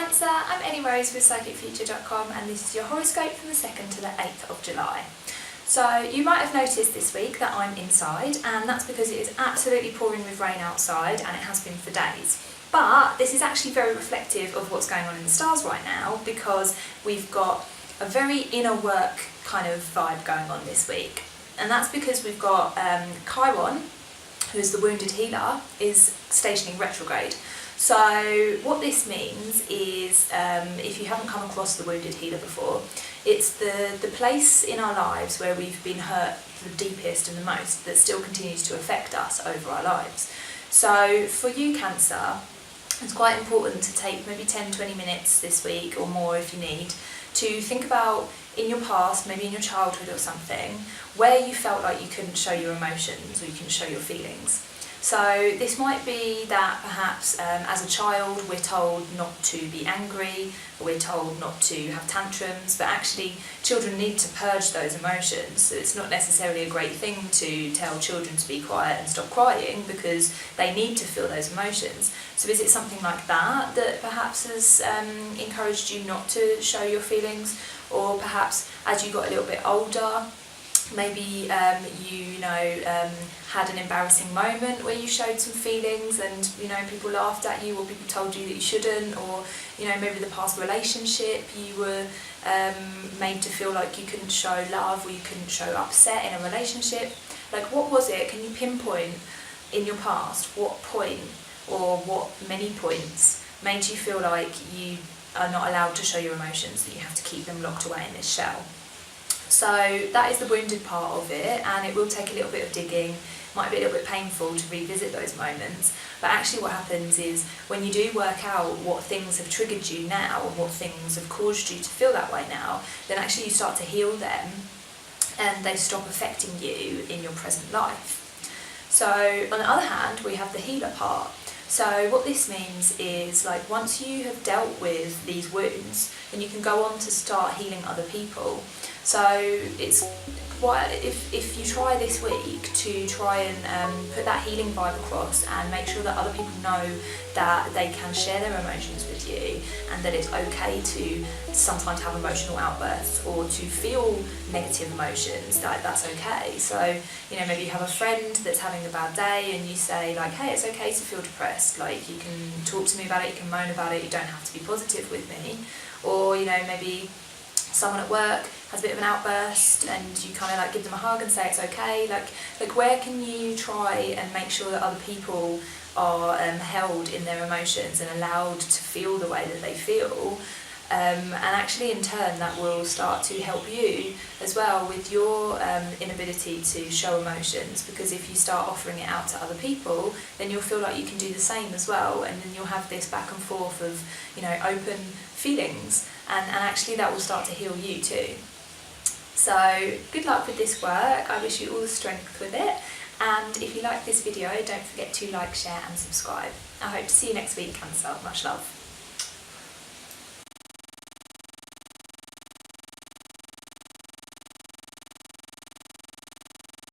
Cancer, I'm Ellie Rose with PsychicFuture.com and this is your horoscope from the 2nd to the 8th of July. So you might have noticed this week that I'm inside, and that's because it is absolutely pouring with rain outside and it has been for days. But this is actually very reflective of what's going on in the stars right now, because we've got a very inner work kind of vibe going on this week. And that's because we've got Chiron, who is the wounded healer, is stationing retrograde. So what this means is, if you haven't come across the wounded healer before, it's the place in our lives where we've been hurt the deepest and the most that still continues to affect us over our lives. So for you, Cancer, it's quite important to take maybe 10-20 minutes this week or more if you need to think about in your past, maybe in your childhood or something, where you felt like you couldn't show your emotions or you couldn't show your feelings. So this might be that perhaps as a child we're told not to be angry, or we're told not to have tantrums, but actually children need to purge those emotions. So it's not necessarily a great thing to tell children to be quiet and stop crying, because they need to feel those emotions. So is it something like that that perhaps has encouraged you not to show your feelings? Or perhaps as you got a little bit older, maybe you had an embarrassing moment where you showed some feelings and people laughed at you, or people told you that you shouldn't, or maybe the past relationship you were made to feel like you couldn't show love or you couldn't show upset in a relationship. Like, what was it? Can you pinpoint in your past what point or what many points made you feel like you are not allowed to show your emotions, that you have to keep them locked away in this shell? So that is the wounded part of it, and it will take a little bit of digging. It might be a little bit painful to revisit those moments, but actually what happens is when you do work out what things have triggered you now and what things have caused you to feel that way now, then actually you start to heal them and they stop affecting you in your present life. So on the other hand, we have the healer part. So what this means is, like, once you have dealt with these wounds, then you can go on to start healing other people. So it's if you try this week to try and put that healing vibe across and make sure that other people know that they can share their emotions with you, and that it's okay to sometimes have emotional outbursts or to feel negative emotions, that's okay. So maybe you have a friend that's having a bad day and you say, like, hey, it's okay to feel depressed, like, you can talk to me about it, you can moan about it, you don't have to be positive with me. Or maybe someone at work has a bit of an outburst and you kind of give them a hug and say it's okay. Like where can you try and make sure that other people are held in their emotions and allowed to feel the way that they feel, and actually in turn that will start to help you as well with your inability to show emotions, because if you start offering it out to other people, then you'll feel like you can do the same as well, and then you'll have this back and forth of open feelings, and actually that will start to heal you too. So good luck with this work. I wish you all the strength with it, and if you like this video, don't forget to like, share and subscribe. I hope to see you next week, Cancer. Much love.